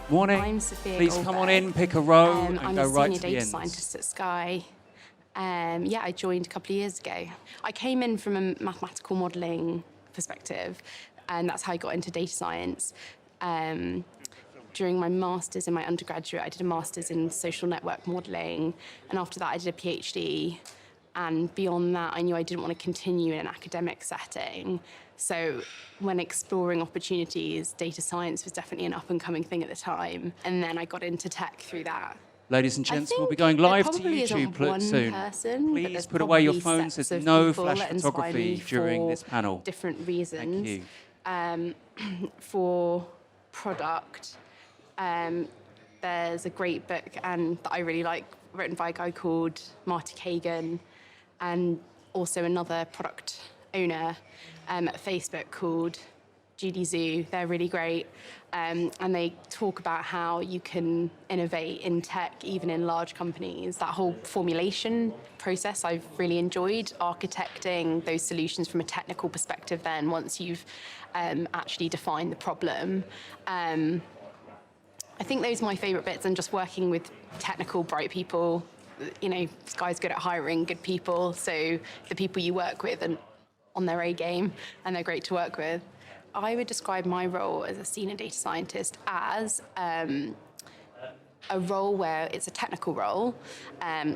Morning. I'm Sophia Please come on in, pick a row, and I'm go a right senior to the data end. scientist at Sky. I joined a couple of years ago. I came in from a mathematical modelling perspective, and that's how I got into data science. During my master's in my undergraduate, I did a master's in social network modelling, and after that I did a PhD. And beyond that, I knew I didn't want to continue in an academic setting. So when exploring opportunities, data science was definitely an up-and-coming thing at the time. And then I got into tech through that. Ladies and gents, we'll be think going live to there probably YouTube isn't one soon. person, but Please there's put away your probably phones. sets There's of no people flash that inspire photography me during for this panel. different reasons. Thank you. For product, there's a great book that I really like, written by a guy called Marty Kagan, and also another product owner at Facebook called Judy Zhu. They're really great. And they talk about how you can innovate in tech, even in large companies. That whole formulation process I've really enjoyed, architecting those solutions from a technical perspective then, once you've actually defined the problem. I think those are my favourite bits, and just working with technical, bright people. You know, Sky's good at hiring good people, so the people you work with are on their A game, and they're great to work with. I would describe my role as a senior data scientist as a role where it's a technical role,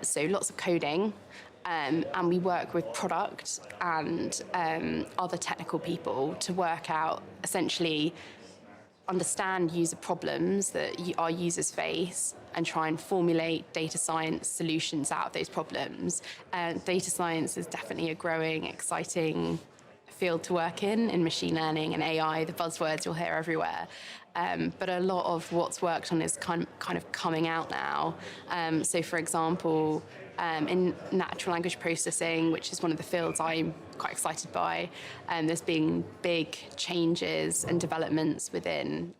so lots of coding, and we work with product and other technical people to work out, essentially, understand user problems that our users face and try and formulate data science solutions out of those problems. Data science is definitely a growing, exciting field to work in machine learning and AI, the buzzwords you'll hear everywhere. But a lot of what's worked on is kind of coming out now. So for example, in natural language processing, which is one of the fields I'm quite excited by, there's been big changes and developments within.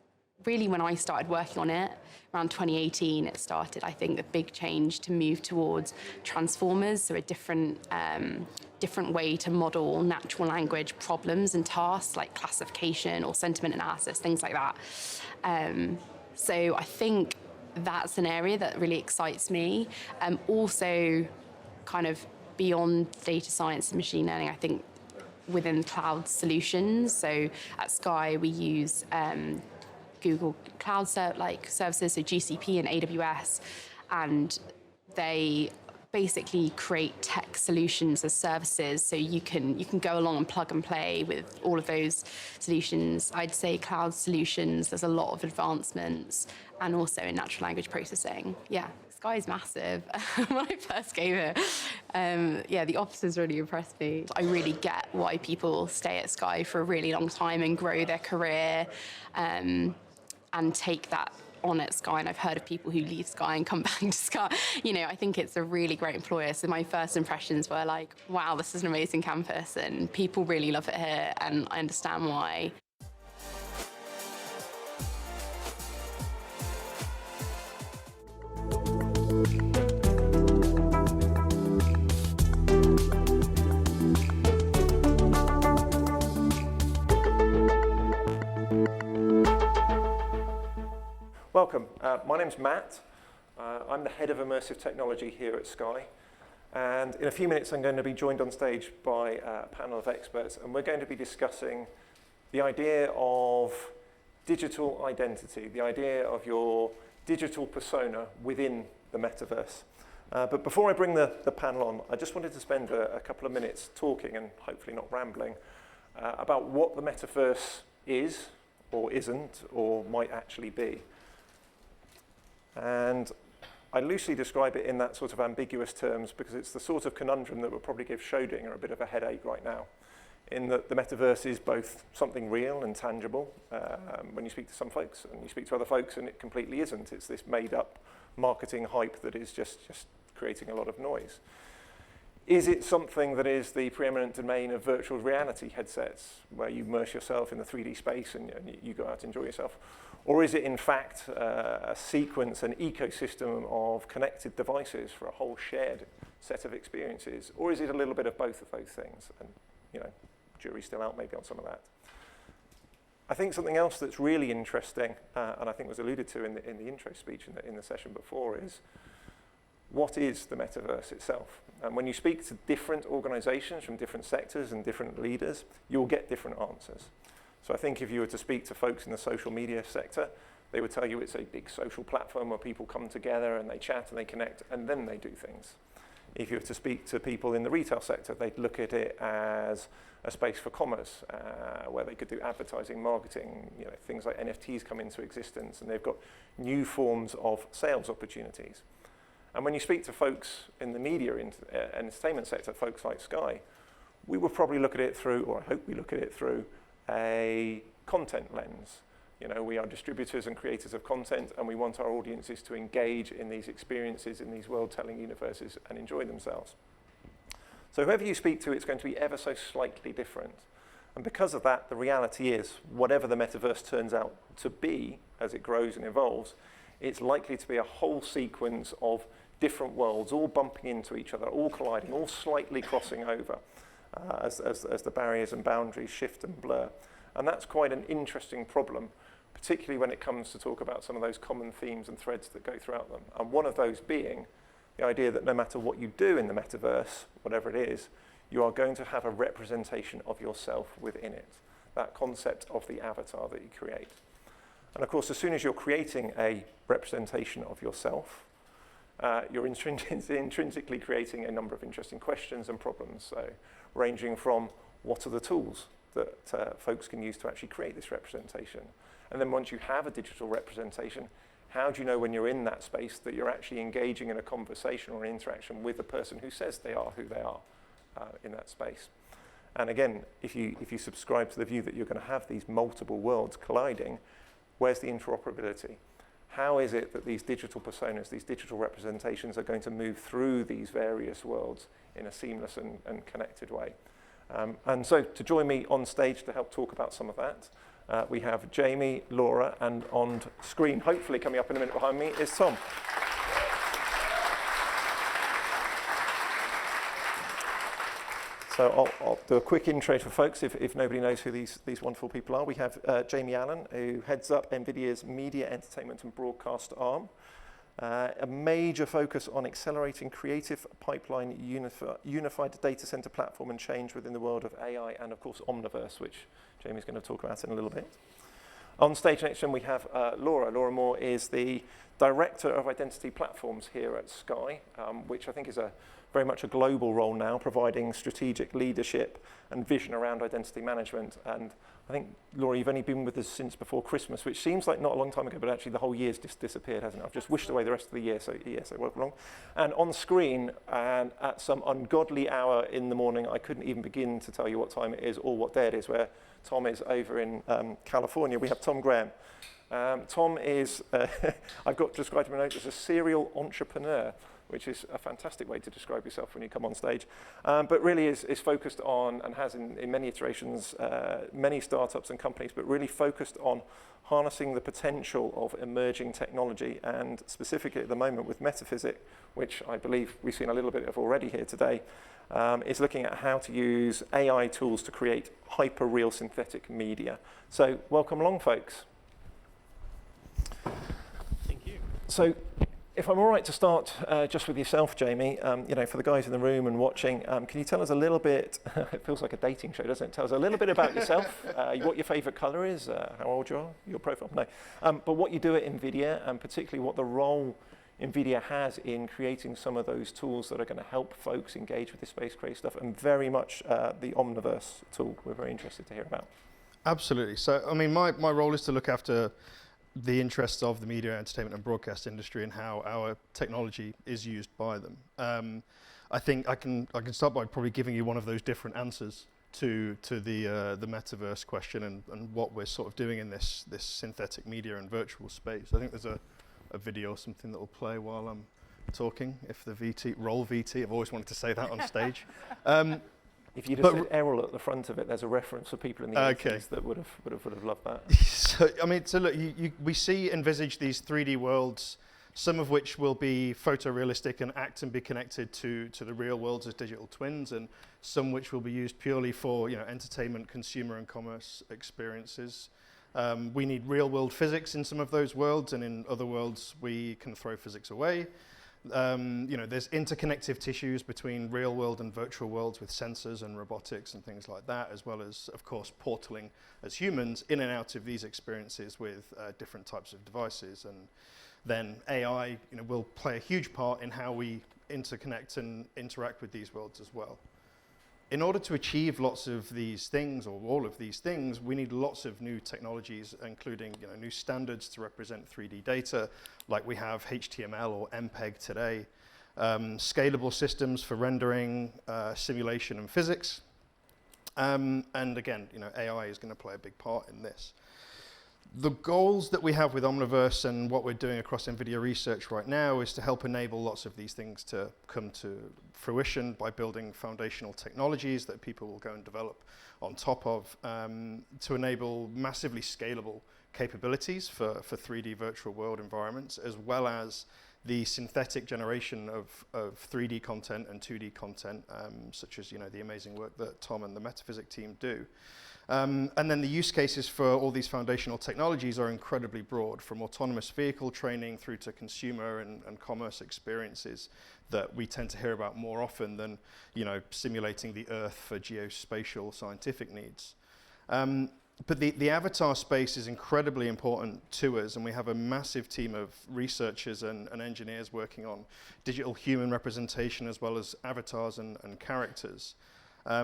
Really, when I started working on it, around 2018, it started, I think, the big change to move towards transformers, so a different way to model natural language problems and tasks like classification or sentiment analysis, things like that. So I think that's an area that really excites me. Also, kind of beyond data science and machine learning, I think within cloud solutions. So at Sky, we use Google Cloud services, so GCP and AWS, and they basically create tech solutions as services, so you can go along and plug and play with all of those solutions. I'd say cloud solutions, there's a lot of advancements, and also in natural language processing. Yeah, Sky is massive. When I first came here, the officers really impressed me. I really get why people stay at Sky for a really long time and grow their career, and take that on at Sky. And I've heard of people who leave Sky and come back to Sky. You know, I think it's a really great employer. So my first impressions were like, wow, this is an amazing campus, and people really love it here, and I understand why. Welcome. My name's Matt. I'm the head of immersive technology here at Sky. And in a few minutes, I'm going to be joined on stage by a panel of experts, and we're going to be discussing the idea of digital identity, the idea of your digital persona within the metaverse. But before I bring the panel on, I just wanted to spend a couple of minutes talking, and hopefully not rambling, about what the metaverse is, or isn't, or might actually be. And I loosely describe it in that sort of ambiguous terms because it's the sort of conundrum that will probably give Schrödinger a bit of a headache right now, in that the metaverse is both something real and tangible when you speak to some folks, and you speak to other folks and it completely isn't. It's this made-up marketing hype that is just creating a lot of noise. Is it something that is the preeminent domain of virtual reality headsets, where you immerse yourself in the 3D space and you go out and enjoy yourself? Or is it, in fact, a sequence, an ecosystem of connected devices for a whole shared set of experiences? Or is it a little bit of both of those things? And, you know, jury's still out maybe on some of that. I think something else that's really interesting, and I think was alluded to in the intro speech in the session before, is what is the metaverse itself? And when you speak to different organizations from different sectors and different leaders, you'll get different answers. So I think if you were to speak to folks in the social media sector, they would tell you it's a big social platform where people come together and they chat and they connect and then they do things. If you were to speak to people in the retail sector, they'd look at it as a space for commerce, where they could do advertising, marketing, things like NFTs come into existence, and they've got new forms of sales opportunities. And when you speak to folks in the media entertainment sector, folks like Sky, we will probably look at it through, or I hope we look at it through, a content lens. We are distributors and creators of content, and we want our audiences to engage in these experiences, in these world-telling universes, and enjoy themselves. So whoever you speak to, it's going to be ever so slightly different. And because of that, the reality is, whatever the metaverse turns out to be as it grows and evolves, it's likely to be a whole sequence of different worlds, all bumping into each other, all colliding, all slightly crossing over as the barriers and boundaries shift and blur. And that's quite an interesting problem, particularly when it comes to talk about some of those common themes and threads that go throughout them. And one of those being the idea that no matter what you do in the metaverse, whatever it is, you are going to have a representation of yourself within it, that concept of the avatar that you create. And of course, as soon as you're creating a representation of yourself, you're intrinsically creating a number of interesting questions and problems, so ranging from what are the tools that folks can use to actually create this representation? And then once you have a digital representation, how do you know when you're in that space that you're actually engaging in a conversation or an interaction with the person who says they are who they are in that space? And again, if you subscribe to the view that you're going to have these multiple worlds colliding, where's the interoperability? How is it that these digital personas, these digital representations are going to move through these various worlds in a seamless and connected way? And so to join me on stage to help talk about some of that, we have Jamie, Laura, and on screen, hopefully coming up in a minute behind me, is Tom. So I'll do a quick intro for folks if nobody knows who these wonderful people are. We have Jamie Allen, who heads up NVIDIA's Media, Entertainment and Broadcast arm. A major focus on accelerating creative pipeline, unified data center platform and change within the world of AI and, of course, Omniverse, which Jamie's going to talk about in a little bit. On stage next to him, we have Laura. Laura Moore is the Director of Identity Platforms here at Sky, which I think is very much a global role now, providing strategic leadership and vision around identity management. And I think, Laura, you've only been with us since before Christmas, which seems like not a long time ago, but actually the whole year's just disappeared, hasn't it? I've just wished away the rest of the year, so welcome along. And on screen, and at some ungodly hour in the morning, I couldn't even begin to tell you what time it is or what day it is, where Tom is over in California. We have Tom Graham. Tom is, I've got described him as a serial entrepreneur, which is a fantastic way to describe yourself when you come on stage, but really is focused on, and has in many iterations, many startups and companies, but really focused on harnessing the potential of emerging technology, and specifically at the moment with Metaphysic, which I believe we've seen a little bit of already here today, is looking at how to use AI tools to create hyper-real synthetic media. So welcome along, folks. Thank you. So, if I'm all right to start just with yourself, Jamie, for the guys in the room and watching, can you tell us a little bit, it feels like a dating show, doesn't it? Tell us a little bit about yourself, what your favourite colour is, how old you are, your profile, no. But what you do at NVIDIA, and particularly what the role NVIDIA has in creating some of those tools that are going to help folks engage with this space craze stuff, and very much the Omniverse tool we're very interested to hear about. Absolutely. So, I mean, my role is to look after the interests of the media, entertainment and broadcast industry and how our technology is used by them. I think I can start by probably giving you one of those different answers to the metaverse question and what we're sort of doing in this synthetic media and virtual space. I think there's a video or something that will play while I'm talking. If the roll VT, I've always wanted to say that on stage. If you'd have said Errol at the front of it, there's a reference for people in the 80s that would have loved that. So look, we envisage these 3D worlds, some of which will be photorealistic and act and be connected to the real worlds as digital twins, and some which will be used purely for entertainment, consumer and commerce experiences. We need real-world physics in some of those worlds, and in other worlds, we can throw physics away. There's interconnective tissues between real-world and virtual worlds with sensors and robotics and things like that, as well as, of course, portaling as humans in and out of these experiences with different types of devices. And then AI, will play a huge part in how we interconnect and interact with these worlds as well. In order to achieve lots of these things, or all of these things, we need lots of new technologies, including new standards to represent 3D data, like we have HTML or MPEG today, scalable systems for rendering, simulation and physics. And again, AI is going to play a big part in this. The goals that we have with Omniverse and what we're doing across NVIDIA research right now is to help enable lots of these things to come to fruition by building foundational technologies that people will go and develop on top of, to enable massively scalable capabilities for 3D virtual world environments, as well as the synthetic generation of 3D content and 2D content, such as the amazing work that Tom and the Metaphysic team do. And then the use cases for all these foundational technologies are incredibly broad, from autonomous vehicle training through to consumer and commerce experiences that we tend to hear about more often than, simulating the Earth for geospatial scientific needs. But the avatar space is incredibly important to us, and we have a massive team of researchers and engineers working on digital human representation as well as avatars and characters.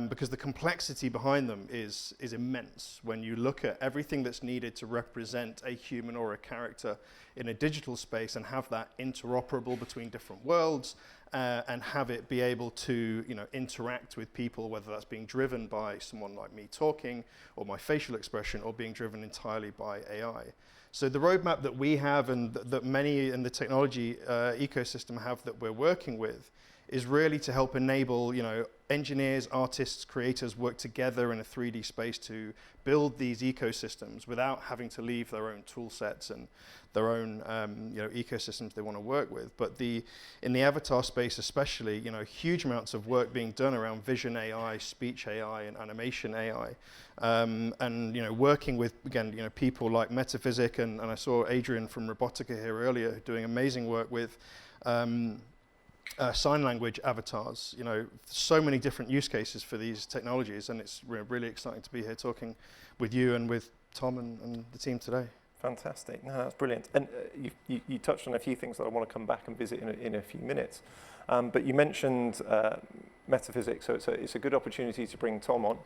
Because the complexity behind them is immense. When you look at everything that's needed to represent a human or a character in a digital space and have that interoperable between different worlds, and have it be able to interact with people, whether that's being driven by someone like me talking or my facial expression, or being driven entirely by AI. So the roadmap that we have and that many in the technology ecosystem have that we're working with is really to help enable, engineers, artists, creators work together in a 3D space to build these ecosystems without having to leave their own tool sets and their own, ecosystems they want to work with. But in the avatar space especially, huge amounts of work being done around vision AI, speech AI, and animation AI. And, working with, again, people like Metaphysic, and I saw Adrian from Robotica here earlier doing amazing work with sign language avatars, so many different use cases for these technologies, and it's really exciting to be here talking with you and with Tom and the team today. Fantastic. No, that's brilliant. And you touched on a few things that I want to come back and visit in a few minutes. But you mentioned Metaphysics, so it's a good opportunity to bring Tom on.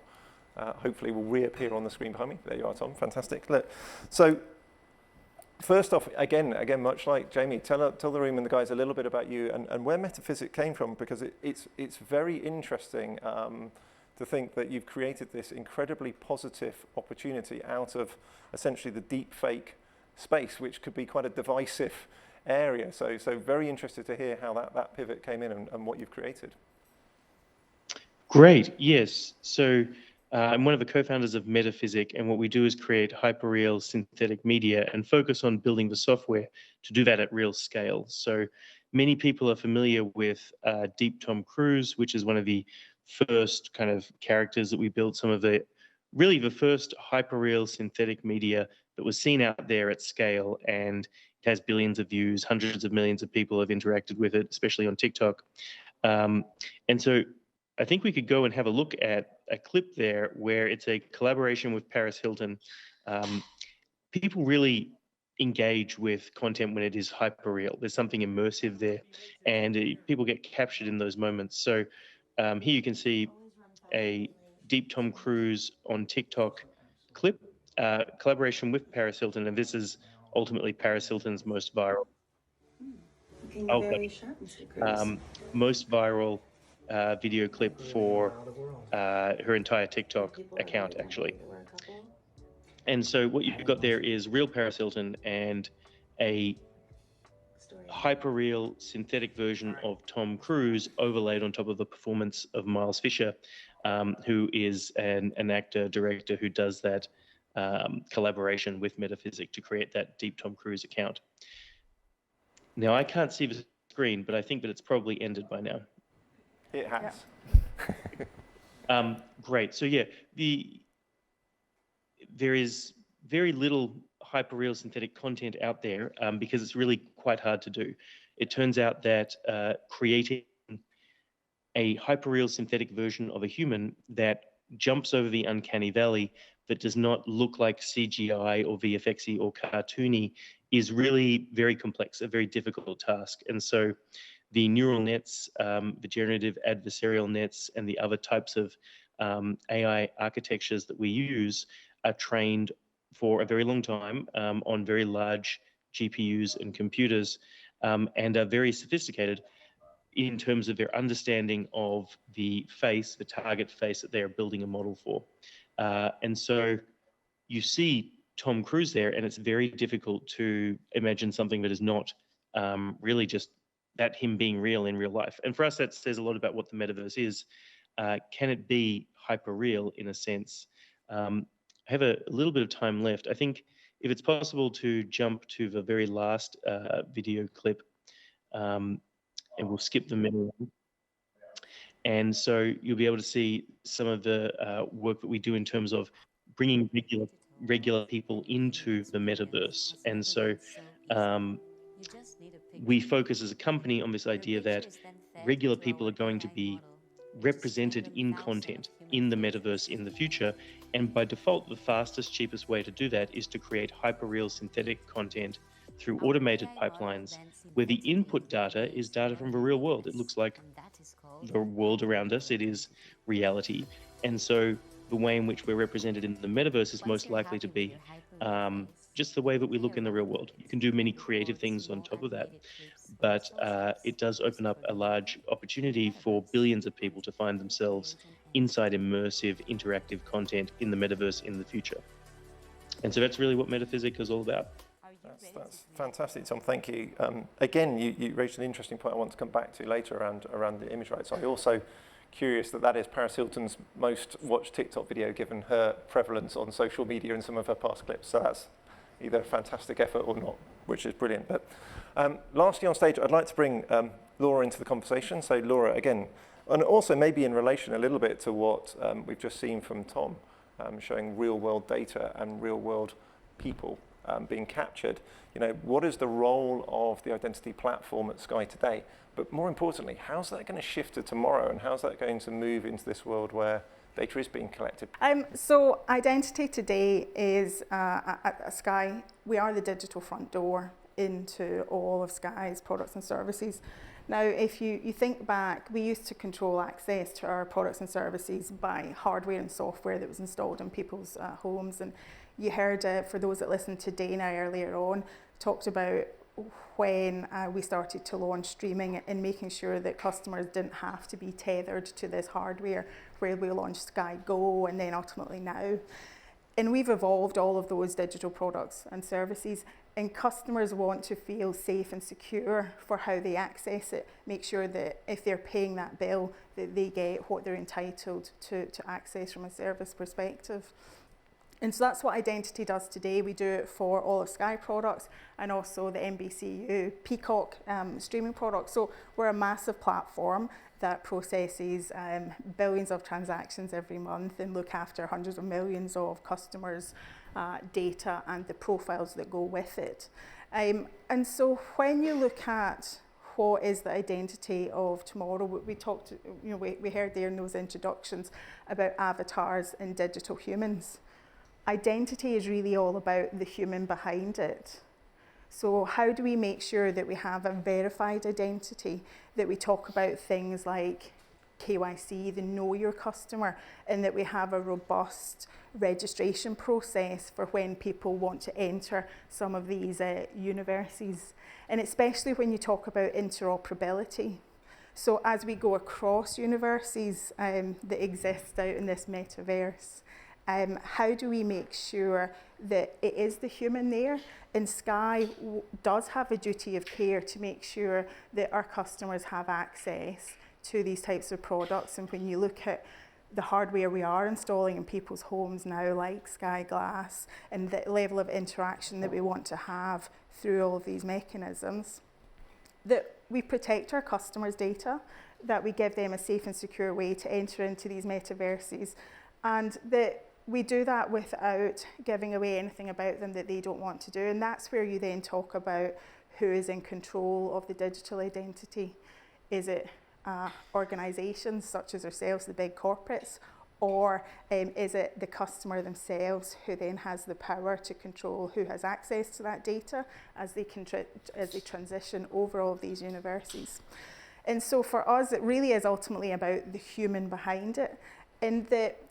Hopefully will reappear on the screen behind me. There you are, Tom. Fantastic. Look, so first off, again, much like Jamie, tell the room and the guys a little bit about you and where Metaphysic came from, because it's very interesting to think that you've created this incredibly positive opportunity out of essentially the deep fake space, which could be quite a divisive area. So very interested to hear how that pivot came in and what you've created. Great, yes. So I'm one of the co-founders of Metaphysic, and what we do is create hyperreal synthetic media and focus on building the software to do that at real scale. So many people are familiar with Deep Tom Cruise, which is one of the first kind of characters that we built, some of the first hyperreal synthetic media that was seen out there at scale, and it has billions of views, hundreds of millions of people have interacted with it, especially on TikTok. And so I think we could go and have a look at a clip there where it's a collaboration with Paris Hilton. People really engage with content when it is hyperreal. There's something immersive there, and people get captured in those moments. So here you can see a Deep Tom Cruise on TikTok clip, collaboration with Paris Hilton, and this is ultimately Paris Hilton's most viral. Most viral video clip for her entire TikTok account, actually. And so what you've got there is real Paris Hilton and a hyper-real synthetic version of Tom Cruise overlaid on top of the performance of Miles Fisher, who is an actor, director who does that collaboration with Metaphysic to create that Deep Tom Cruise account. Now, I can't see the screen, but I think that it's probably ended by now. It has. Great. So yeah, there is very little hyperreal synthetic content out there because it's really quite hard to do. It turns out that creating a hyperreal synthetic version of a human that jumps over the uncanny valley, that does not look like CGI or VFXy or cartoony, is really very complex, a very difficult task. And so the neural nets, the generative adversarial nets, and the other types of AI architectures that we use are trained for a very long time on very large GPUs and computers and are very sophisticated in terms of their understanding of the face, the target face that they are building a model for. And so you see Tom Cruise there, and it's very difficult to imagine something that is not really just that him being real in real life. And for us, that says a lot about what the metaverse is. Can it be hyper real in a sense? I have a little bit of time left. I think if it's possible to jump to the very last video clip, and we'll skip the middle one. And so you'll be able to see some of the work that we do in terms of bringing regular people into the metaverse. And so we focus as a company on this idea that regular people are going to be represented in content in the metaverse in the future. And by default, the fastest, cheapest way to do that is to create hyperreal synthetic content through automated pipelines where the input data is data from the real world. It looks like the world around us. It is reality. And so the way in which we're represented in the metaverse is most likely to be just the way that we look in the real world. You can do many creative things on top of that, but it does open up a large opportunity for billions of people to find themselves inside immersive, interactive content in the metaverse in the future. And so that's really what Metaphysic is all about. That's fantastic, Tom. Thank you. Again, you raised an interesting point I want to come back to later around the image rights. I'm also curious that is Paris Hilton's most watched TikTok video, given her prevalence on social media in some of her past clips. So that's either a fantastic effort or not, which is brilliant. But lastly on stage, I'd like to bring Laura into the conversation. So Laura, again, and also maybe in relation a little bit to what we've just seen from Tom, showing real world data and real world people being captured. You know, what is the role of the identity platform at Sky today? But more importantly, how's that going to shift to tomorrow, and how's that going to move into this world where data is being collected? So identity today is, at Sky, we are the digital front door into all of Sky's products and services. Now, if you think back, we used to control access to our products and services by hardware and software that was installed in people's homes. And you heard, for those that listened to Dana earlier on, talked about when we started to launch streaming and making sure that customers didn't have to be tethered to this hardware, where we launched Sky Go and then ultimately now. And we've evolved all of those digital products and services, and customers want to feel safe and secure for how they access it, make sure that if they're paying that bill, that they get what they're entitled to access from a service perspective. And so that's what Identity does today. We do it for all of Sky products and also the NBCU Peacock streaming products. So we're a massive platform that processes billions of transactions every month and look after hundreds of millions of customers' data and the profiles that go with it. And so when you look at what is the identity of tomorrow, we talked, we heard there in those introductions about avatars and digital humans. Identity is really all about the human behind it. So how do we make sure that we have a verified identity, that we talk about things like KYC, the know your customer, and that we have a robust registration process for when people want to enter some of these universes. And especially when you talk about interoperability. So as we go across universes that exist out in this metaverse, how do we make sure that it is the human there? And Sky does have a duty of care to make sure that our customers have access to these types of products. And when you look at the hardware we are installing in people's homes now, like Sky Glass, and the level of interaction that we want to have through all of these mechanisms, that we protect our customers' data, that we give them a safe and secure way to enter into these metaverses, and that we do that without giving away anything about them that they don't want to do. And that's where you then talk about who is in control of the digital identity. Is it organisations such as ourselves, the big corporates, or is it the customer themselves who then has the power to control who has access to that data as they transition over all of these universities? And so for us, it really is ultimately about the human behind it. And that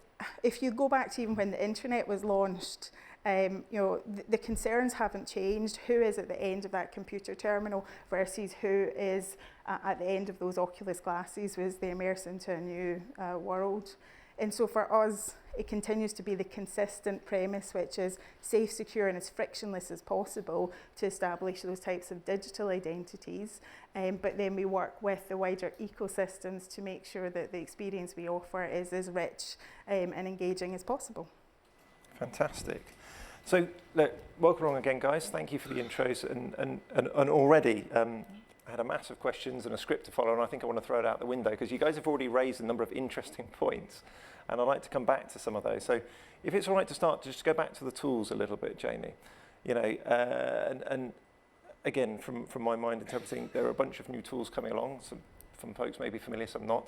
if you go back to even when the internet was launched, you know, the concerns haven't changed. Who is at the end of that computer terminal versus who is at the end of those Oculus glasses as they immerse into a new world. And so for us, it continues to be the consistent premise, which is safe, secure, and as frictionless as possible to establish those types of digital identities. But then we work with the wider ecosystems to make sure that the experience we offer is as rich and engaging as possible. Fantastic. So, look, welcome along again, guys. Thank you for the intros. And already, I had a mass of questions and a script to follow, and I think I want to throw it out the window because you guys have already raised a number of interesting points, and I'd like to come back to some of those. So, if it's all right to start, just go back to the tools a little bit, Jamie. You know, and again, from my mind interpreting, there are a bunch of new tools coming along. Some folks may be familiar, some not.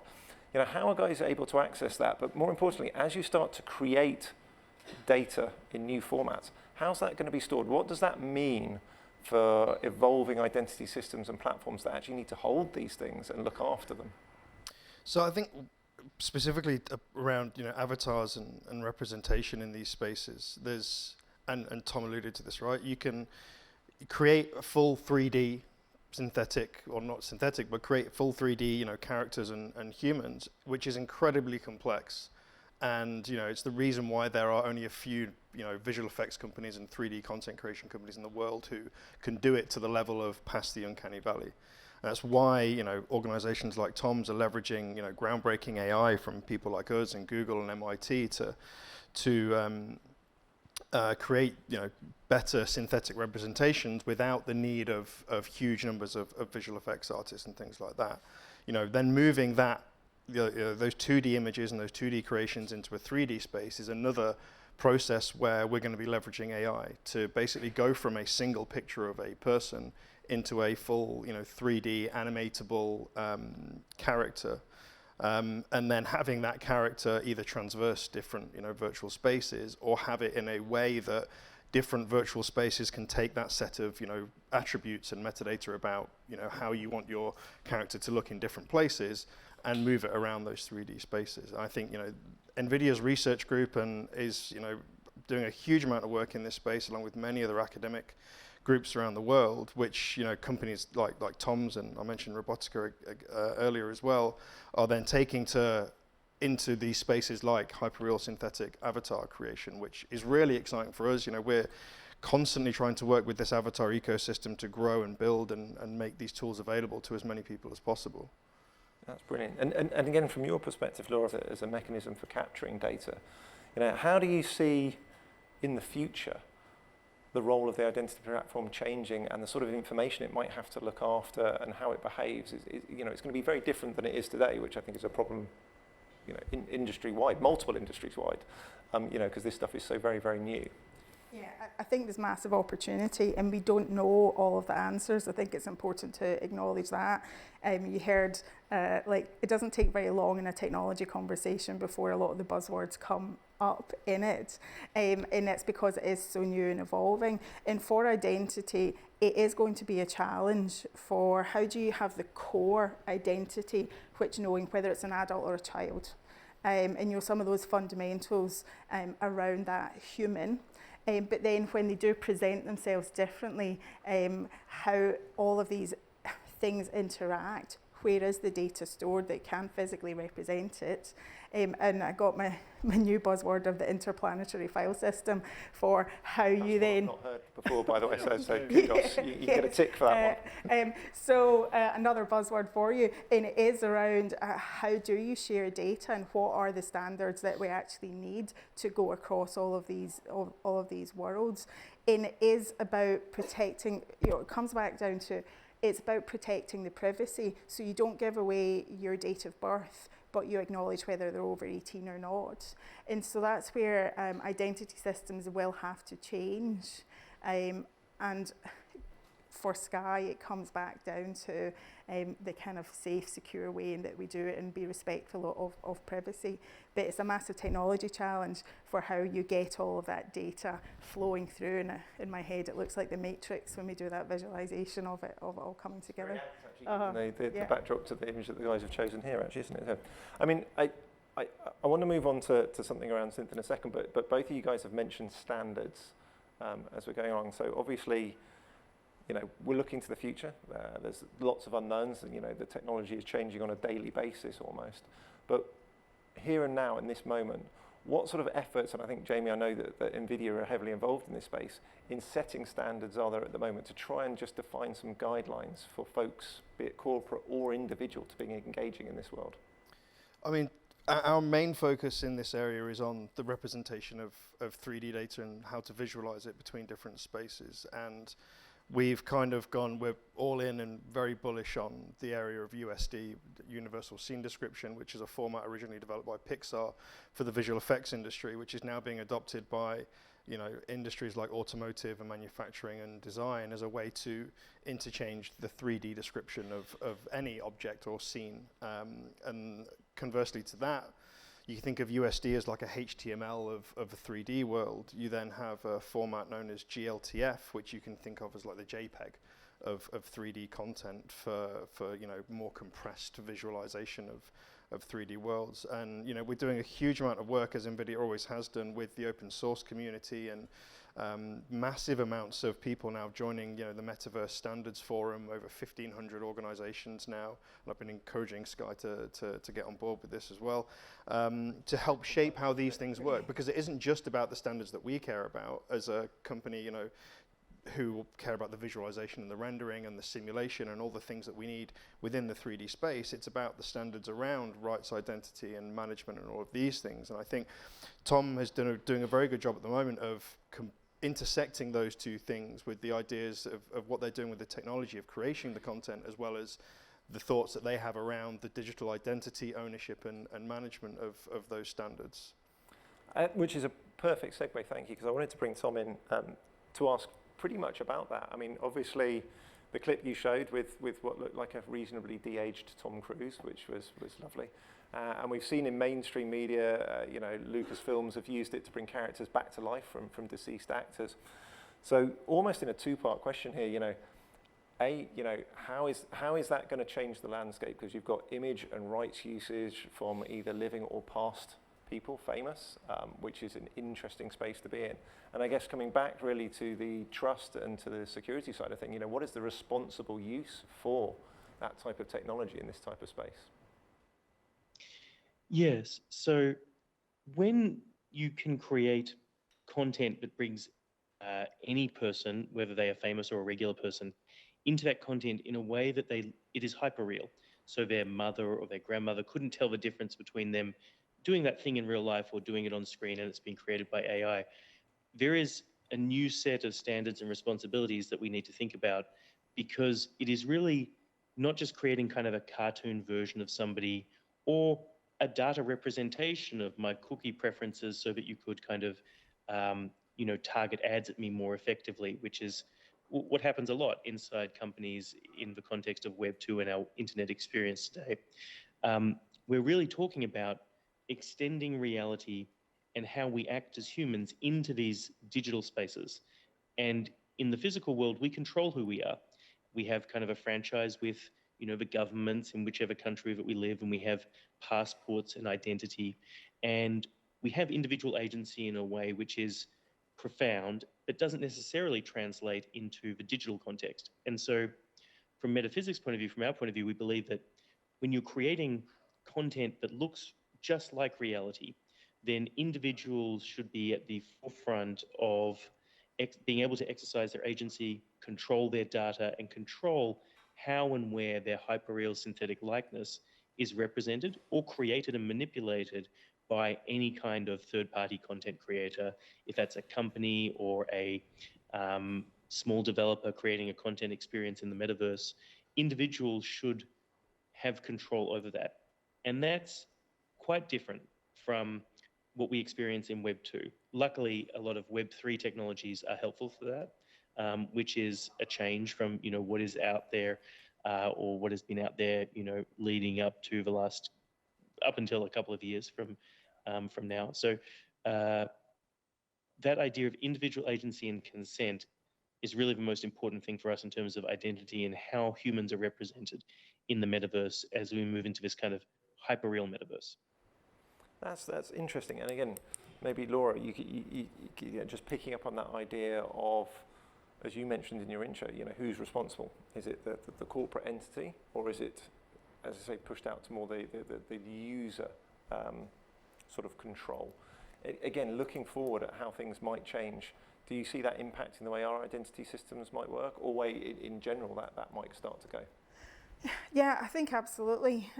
You know, how are guys able to access that? But more importantly, as you start to create data in new formats, how's that going to be stored? What does that mean for evolving identity systems and platforms that actually need to hold these things and look after them? So I think specifically around, you know, avatars and representation in these spaces, there's, and Tom alluded to this, right? You can create a full 3D synthetic, or not synthetic, but create full 3D, you know, characters and humans, which is incredibly complex. And, you know, it's the reason why there are only a few, you know, visual effects companies and 3D content creation companies in the world who can do it to the level of past the uncanny valley. And that's why, you know, organizations like Tom's are leveraging, you know, groundbreaking AI from people like us and Google and MIT to create, you know, better synthetic representations without the need of huge numbers of visual effects artists and things like that. You know, then moving that, those 2D images and those 2D creations into a 3D space is another process where we're going to be leveraging AI to basically go from a single picture of a person into a full, you know, 3D animatable character, and then having that character either transverse different, you know, virtual spaces, or have it in a way that different virtual spaces can take that set of, you know, attributes and metadata about, you know, how you want your character to look in different places, and move it around those 3D spaces. I think, you know, NVIDIA's research group is, you know, doing a huge amount of work in this space, along with many other academic groups around the world, which, you know, companies like Tom's, and I mentioned Robotica earlier as well, are then taking into these spaces like hyperreal synthetic avatar creation, which is really exciting for us. You know, we're constantly trying to work with this avatar ecosystem to grow and build and make these tools available to as many people as possible. That's brilliant. And again, from your perspective, Laura, as a mechanism for capturing data, you know, how do you see in the future the role of the identity platform changing and the sort of information it might have to look after and how it behaves? You know, it's going to be very different than it is today, which I think is a problem, you know, industry-wide, multiple industries-wide, you know, because this stuff is so very, very new. Yeah, I think there's massive opportunity, and we don't know all of the answers. I think it's important to acknowledge that. You heard, like, it doesn't take very long in a technology conversation before a lot of the buzzwords come up in it, and it's because it is so new and evolving. And for identity, it is going to be a challenge for how do you have the core identity, which knowing whether it's an adult or a child, and you know, some of those fundamentals around that human. But then when they do present themselves differently, how all of these things interact, where is the data stored that can physically represent it? And I got my new buzzword of the interplanetary file system for how you then... I've not heard before, by the way, so kudos. You get a tick for that one. So another buzzword for you, and it is around how do you share data and what are the standards that we actually need to go across all of these worlds. And it is about protecting, you know, it comes back down to, it's about protecting the privacy, so you don't give away your date of birth, but you acknowledge whether they're over 18 or not. And so that's where identity systems will have to change. And for Sky, it comes back down to the kind of safe, secure way in that we do it and be respectful of privacy. But it's a massive technology challenge for how you get all of that data flowing through. And in my head, it looks like the Matrix when we do that visualization of it all coming together. The backdrop to the image that the guys have chosen here, actually, isn't it? So, I mean, I want to move on to something around synth in a second, but both of you guys have mentioned standards as we're going along. So obviously, you know, we're looking to the future. There's lots of unknowns, and you know, the technology is changing on a daily basis almost. But here and now, in this moment, what sort of efforts, and I think, Jamie, I know that NVIDIA are heavily involved in this space, in setting standards are there at the moment to try and just define some guidelines for folks, be it corporate or individual, to be engaging in this world? I mean, our main focus in this area is on the representation of 3D data and how to visualize it between different spaces. And we've kind of gone, we're all in and very bullish on the area of USD, Universal Scene Description, which is a format originally developed by Pixar for the visual effects industry, which is now being adopted by, you know, industries like automotive and manufacturing and design as a way to interchange the 3D description of any object or scene. And conversely to that, you think of USD as like a HTML of a 3D world. You then have a format known as GLTF, which you can think of as like the JPEG of 3D content for you know, more compressed visualization of 3D worlds. And you know, we're doing a huge amount of work, as NVIDIA always has done, with the open source community, and massive amounts of people now joining, you know, the Metaverse Standards Forum, over 1,500 organizations now, and I've been encouraging Sky to get on board with this as well, to help shape how these things work, because it isn't just about the standards that we care about as a company, you know, who care about the visualization and the rendering and the simulation and all the things that we need within the 3D space. It's about the standards around rights identity and management and all of these things. And I think Tom is doing a very good job at the moment of intersecting those two things with the ideas of what they're doing with the technology of creating the content, as well as the thoughts that they have around the digital identity, ownership and management of those standards. Which is a perfect segue, thank you, because I wanted to bring Tom in to ask pretty much about that. I mean, obviously, the clip you showed with what looked like a reasonably de-aged Tom Cruise, which was lovely. And we've seen in mainstream media, you know, Lucasfilms have used it to bring characters back to life from deceased actors. So almost in a two-part question here, you know, you know, how is that going to change the landscape? Because you've got image and rights usage from either living or past people, famous, which is an interesting space to be in. And I guess coming back really to the trust and to the security side of things, you know, what is the responsible use for that type of technology in this type of space? Yes, so when you can create content that brings any person, whether they are famous or a regular person, into that content in a way that it is hyperreal. So their mother or their grandmother couldn't tell the difference between them doing that thing in real life or doing it on screen, and it's been created by AI. There is a new set of standards and responsibilities that we need to think about, because it is really not just creating kind of a cartoon version of somebody or a data representation of my cookie preferences so that you could kind of, you know, target ads at me more effectively, which is what happens a lot inside companies in the context of Web 2 and our internet experience today. We're really talking about extending reality and how we act as humans into these digital spaces. And in the physical world, we control who we are. We have kind of a franchise with, you know, the governments in whichever country that we live, and we have passports and identity. And we have individual agency in a way which is profound, but doesn't necessarily translate into the digital context. And so from metaphysics point of view, from our point of view, we believe that when you're creating content that looks just like reality, then individuals should be at the forefront of being able to exercise their agency, control their data, and control how and where their hyperreal synthetic likeness is represented or created and manipulated by any kind of third-party content creator. If that's a company or a small developer creating a content experience in the metaverse, individuals should have control over that. And that's quite different from what we experience in Web 2. Luckily, a lot of Web 3 technologies are helpful for that, which is a change from what is out there or what has been out there leading up to up until a couple of years from now. So that idea of individual agency and consent is really the most important thing for us in terms of identity and how humans are represented in the metaverse as we move into this kind of hyperreal metaverse. That's interesting. And again, maybe Laura, you just picking up on that idea of, as you mentioned in your intro, who's responsible? Is it the corporate entity, or is it, as I say, pushed out to more the user sort of control? Again, looking forward at how things might change, do you see that impacting the way our identity systems might work, or way in general that might start to go? Yeah, I think absolutely.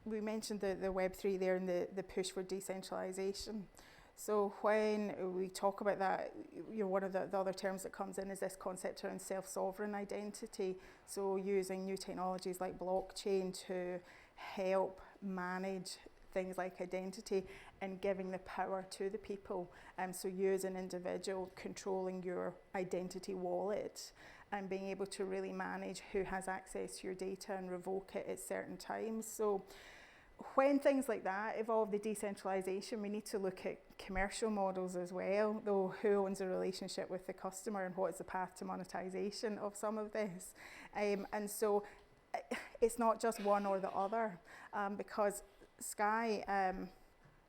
We mentioned the Web3 there and the push for decentralization. So when we talk about that, one of the other terms that comes in is this concept around self-sovereign identity. So using new technologies like blockchain to help manage things like identity and giving the power to the people. So you as an individual controlling your identity wallet and being able to really manage who has access to your data and revoke it at certain times. So when things like that evolve, the decentralization, we need to look at commercial models as well, though who owns a relationship with the customer and what is the path to monetization of some of this. And so it's not just one or the other, because Sky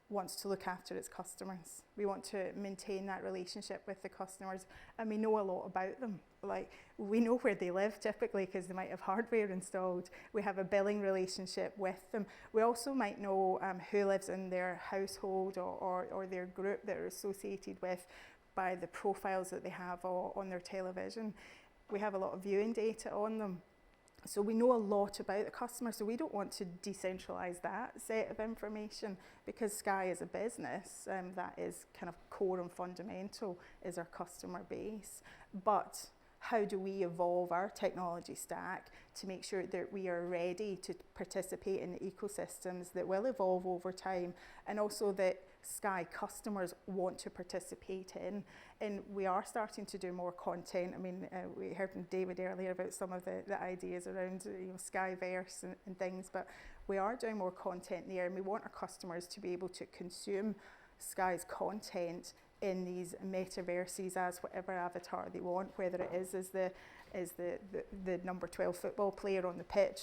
wants to look after its customers. We want to maintain that relationship with the customers, and we know a lot about them. Like, we know where they live typically because they might have hardware installed. We have a billing relationship with them. We also might know who lives in their household or their group that are associated with by the profiles that they have on their television. We have a lot of viewing data on them. So we know a lot about the customer, so we don't want to decentralize that set of information because Sky is a business that is kind of core and fundamental is our customer base. But how do we evolve our technology stack to make sure that we are ready to participate in the ecosystems that will evolve over time, and also that Sky customers want to participate in? And we are starting to do more content. I mean, we heard from David earlier about some of the ideas around Skyverse and things, but we are doing more content there, and we want our customers to be able to consume Sky's content in these metaverses as whatever avatar they want, whether it is as the number 12 football player on the pitch,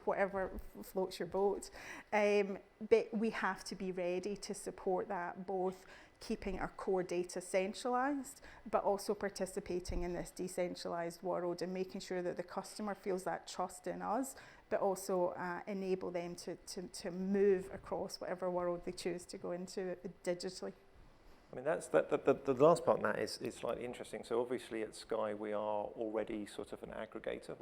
whatever floats your boat. But we have to be ready to support that, both keeping our core data centralized, but also participating in this decentralized world and making sure that the customer feels that trust in us, but also enable them to move across whatever world they choose to go into digitally. I mean, the last part of that is slightly interesting. So obviously at Sky we are already sort of an aggregator.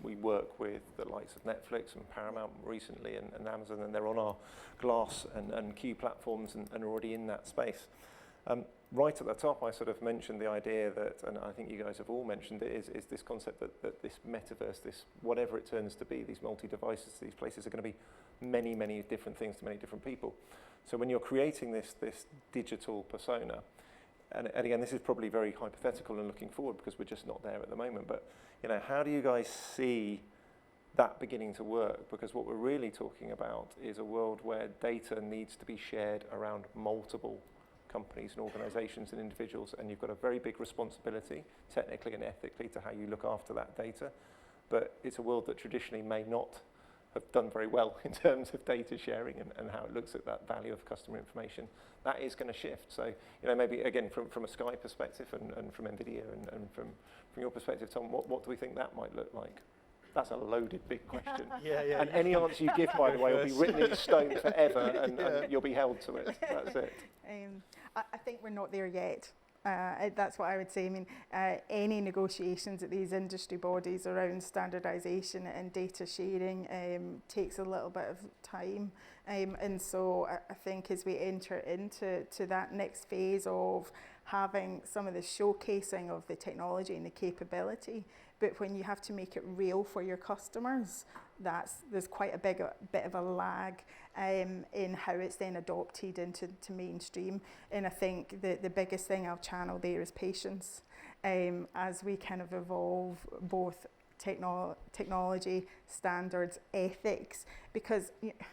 We work with the likes of Netflix and Paramount recently and Amazon, and they're on our Glass and Q platforms and already in that space. Right at the top, I sort of mentioned the idea that, and I think you guys have all mentioned it, is this concept that this metaverse, this whatever it turns to be, these multi-devices, these places are going to be many, many different things to many different people. So when you're creating this digital persona, and again, this is probably very hypothetical and looking forward because we're just not there at the moment, but how do you guys see that beginning to work? Because what we're really talking about is a world where data needs to be shared around multiple companies and organizations and individuals, and you've got a very big responsibility, technically and ethically, to how you look after that data. But it's a world that traditionally may not have done very well in terms of data sharing and how it looks at that value of customer information. That is going to shift. So, maybe again from a Sky perspective and from NVIDIA and from your perspective, Tom, what do we think that might look like? That's a loaded big question. Yeah. And any answer you give, by the way, will be written in stone forever, and you'll be held to it. That's it. I think we're not there yet. That's what I would say. I mean, any negotiations at these industry bodies around standardisation and data sharing takes a little bit of time. And so I think as we enter into that next phase of having some of the showcasing of the technology and the capability, but when you have to make it real for your customers, there's quite a bit of a lag in how it's then adopted into mainstream. And I think the biggest thing I'll channel there is patience, as we kind of evolve both technology, standards, ethics, because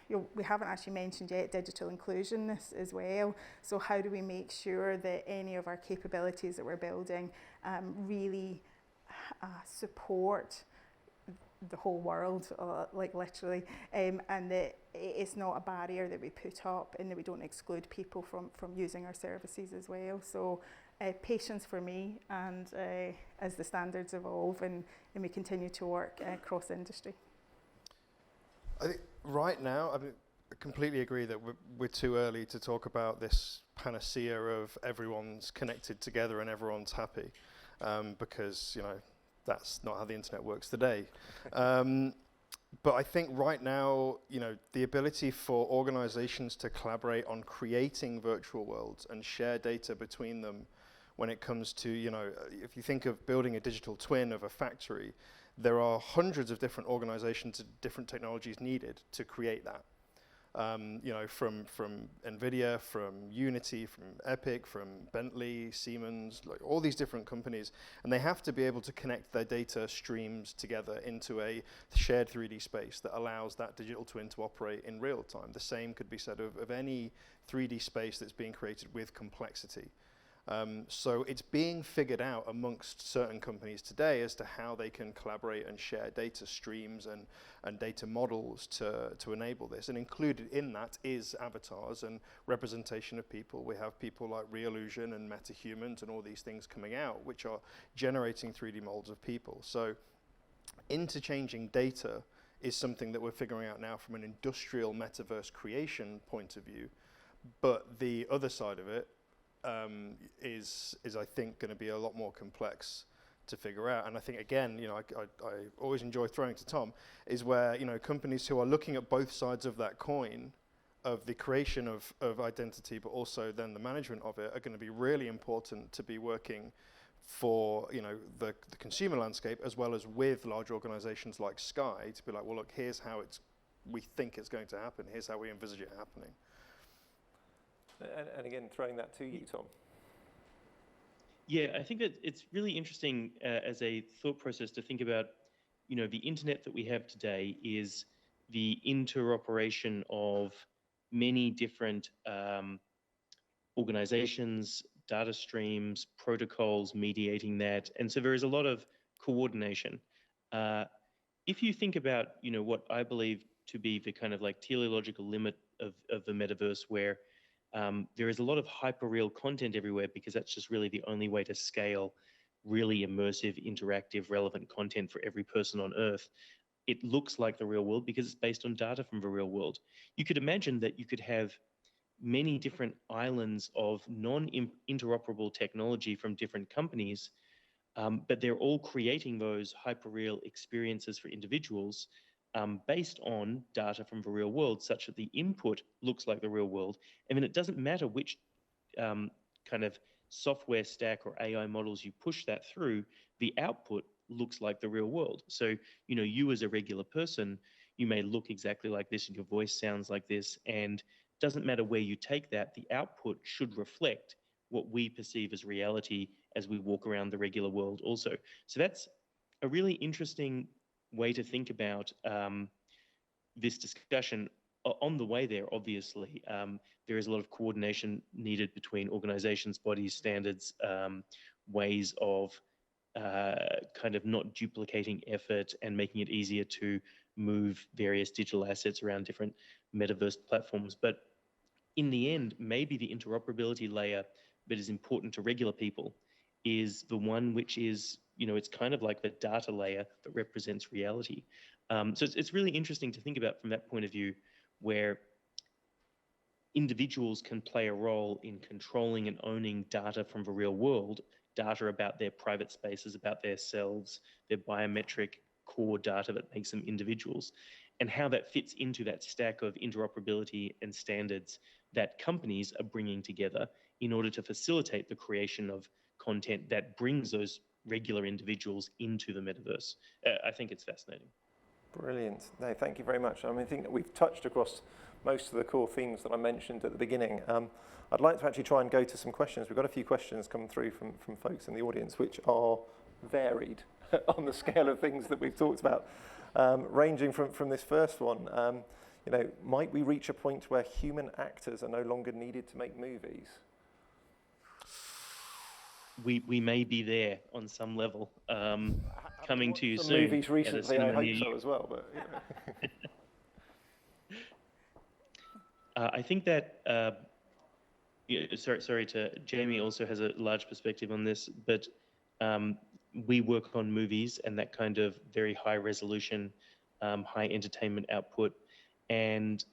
we haven't actually mentioned yet digital inclusion as well. So how do we make sure that any of our capabilities that we're building really support the whole world, like literally, and that it's not a barrier that we put up, and that we don't exclude people from using our services as well. So patience for me, and as the standards evolve and we continue to work across industry. I think right now, I completely agree that we're too early to talk about this panacea of everyone's connected together and everyone's happy, because that's not how the internet works today. But I think right now, the ability for organizations to collaborate on creating virtual worlds and share data between them, when it comes to, if you think of building a digital twin of a factory, there are hundreds of different organizations and different technologies needed to create that. From NVIDIA, from Unity, from Epic, from Bentley, Siemens, like all these different companies, and they have to be able to connect their data streams together into a shared 3D space that allows that digital twin to operate in real time. The same could be said of any 3D space that's being created with complexity. So it's being figured out amongst certain companies today as to how they can collaborate and share data streams and data models to enable this. And included in that is avatars and representation of people. We have people like Reallusion and MetaHumans and all these things coming out, which are generating 3D molds of people. So interchanging data is something that we're figuring out now from an industrial metaverse creation point of view. But the other side of it, is I think going to be a lot more complex to figure out. And I think again, I always enjoy throwing to Tom, is where companies who are looking at both sides of that coin, of the creation of identity, but also then the management of it, are going to be really important to be working for the consumer landscape, as well as with large organizations like Sky, to be like, well, look, here's how we think it's going to happen. Here's how we envisage it happening. And again, throwing that to you, Tom. Yeah, I think that it's really interesting as a thought process to think about, the internet that we have today is the interoperation of many different organizations, data streams, protocols mediating that. And so there is a lot of coordination. If you think about, what I believe to be the kind of like teleological limit of the metaverse, where there is a lot of hyperreal content everywhere, because that's just really the only way to scale really immersive, interactive, relevant content for every person on Earth. It looks like the real world because it's based on data from the real world. You could imagine that you could have many different islands of non-interoperable technology from different companies, but they're all creating those hyperreal experiences for individuals based on data from the real world, such that the input looks like the real world. I mean, it doesn't matter which kind of software stack or AI models you push that through, the output looks like the real world. So, you as a regular person, you may look exactly like this and your voice sounds like this, and it doesn't matter where you take that, the output should reflect what we perceive as reality as we walk around the regular world also. So that's a really interesting way to think about this discussion. On the way there, obviously, there is a lot of coordination needed between organizations, bodies, standards, ways of kind of not duplicating effort and making it easier to move various digital assets around different metaverse platforms. But in the end, maybe the interoperability layer that is important to regular people is the one which is, it's kind of like the data layer that represents reality. So it's really interesting to think about from that point of view, where individuals can play a role in controlling and owning data from the real world, data about their private spaces, about their selves, their biometric core data that makes them individuals, and how that fits into that stack of interoperability and standards that companies are bringing together in order to facilitate the creation of content that brings those regular individuals into the metaverse. I think it's fascinating. Brilliant. No, thank you very much. I mean, I think that we've touched across most of the core themes that I mentioned at the beginning. I'd like to actually try and go to some questions. We've got a few questions come through from folks in the audience, which are varied on the scale of things that we've talked about, ranging from this first one. You know, might we reach a point where human actors are no longer needed to make movies? We may be there on some level. Coming to you Some soon. movies at a recently, I cinema hope near so you. as well. But you know. I think that Jamie also has a large perspective on this, but we work on movies and that kind of very high resolution, high entertainment output, and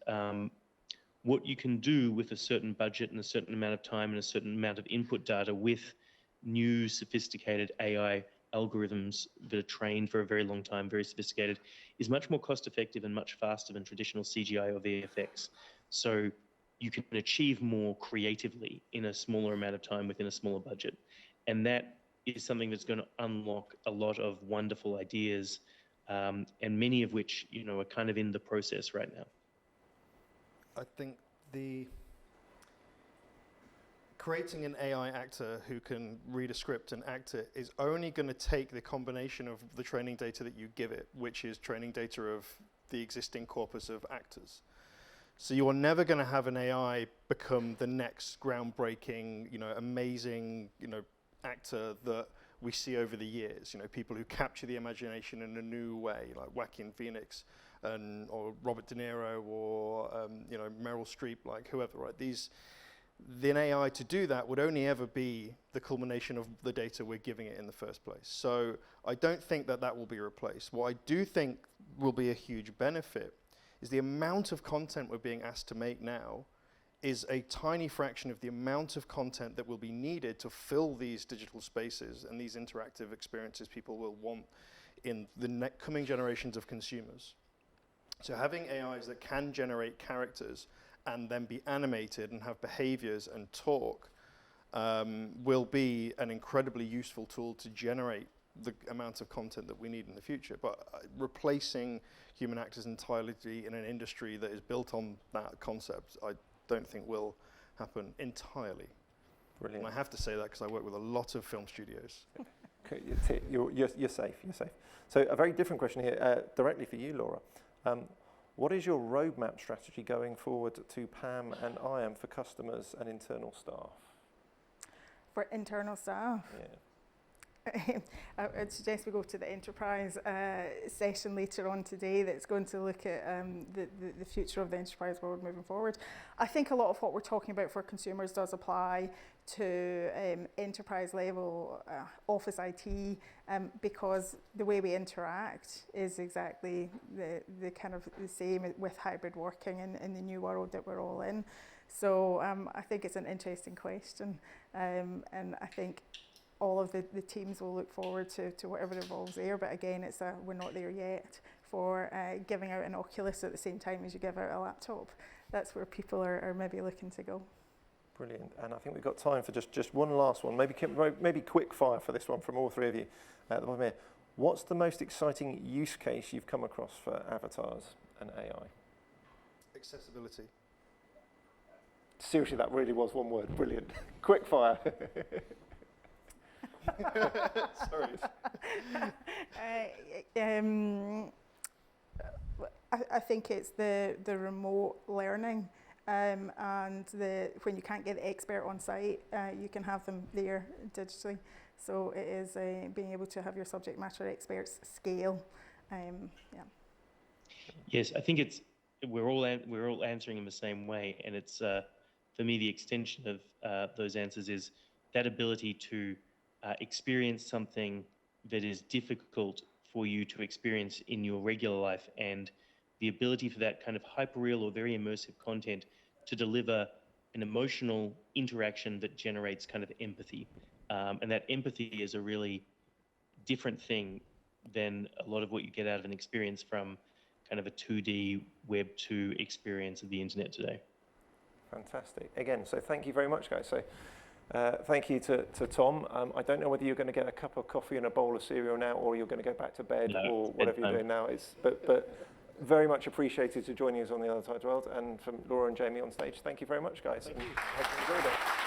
what you can do with a certain budget and a certain amount of time and a certain amount of input data with new sophisticated AI algorithms that are trained for a very long time, very sophisticated, is much more cost effective and much faster than traditional CGI or VFX. So you can achieve more creatively in a smaller amount of time within a smaller budget. And that is something that's going to unlock a lot of wonderful ideas, and many of which, you know, are kind of in the process right now. I think creating an AI actor who can read a script and act it is only going to take the combination of the training data that you give it, which is training data of the existing corpus of actors. So you are never going to have an AI become the next groundbreaking, you know, amazing, you know, actor that we see over the years. You know, people who capture the imagination in a new way, like Joaquin Phoenix, or Robert De Niro, or you know, Meryl Streep, like whoever. Right? The AI to do that would only ever be the culmination of the data we're giving it in the first place. So I don't think that will be replaced. What I do think will be a huge benefit is the amount of content we're being asked to make now is a tiny fraction of the amount of content that will be needed to fill these digital spaces and these interactive experiences people will want in the coming generations of consumers. So having AIs that can generate characters and then be animated and have behaviors and talk will be an incredibly useful tool to generate the amount of content that we need in the future. But replacing human actors entirely in an industry that is built on that concept, I don't think will happen entirely. Brilliant. And I have to say that because I work with a lot of film studios. Okay, you're safe. You're safe. So a very different question here, directly for you, Laura. What is your roadmap strategy going forward to PAM and IAM for customers and internal staff? For internal staff? Yeah. I'd suggest we go to the enterprise session later on today that's going to look at the future of the enterprise world moving forward. I think a lot of what we're talking about for consumers does apply to enterprise level office IT because the way we interact is exactly the kind of the same with hybrid working in the new world that we're all in. So I think it's an interesting question, and I think all of the teams will look forward to whatever evolves there. But again, we're not there yet for giving out an Oculus at the same time as you give out a laptop. That's where people are maybe looking to go. Brilliant. And I think we've got time for just one last one, maybe quick fire for this one from all three of you at the moment here. What's the most exciting use case you've come across for avatars and AI? Accessibility. Seriously, that really was one word. Brilliant. Quick fire. Sorry. I think it's the remote learning and when you can't get the expert on site, you can have them there digitally. So it is being able to have your subject matter experts scale. Yeah. Yes, I think we're all answering in the same way, and it's for me the extension of those answers is that ability to experience something that is difficult for you to experience in your regular life, and the ability for that kind of hyperreal or very immersive content to deliver an emotional interaction that generates kind of empathy. And that empathy is a really different thing than a lot of what you get out of an experience from kind of a 2D Web 2 experience of the internet today. Fantastic. Again, so thank you very much, guys. So thank you to Tom. I don't know whether you're going to get a cup of coffee and a bowl of cereal now, or you're going to go back to bed, or whatever you're doing now. But very much appreciated to joining us on The Other Side of the World, and from Laura and Jamie on stage. Thank you very much, guys. And hope you enjoyed it.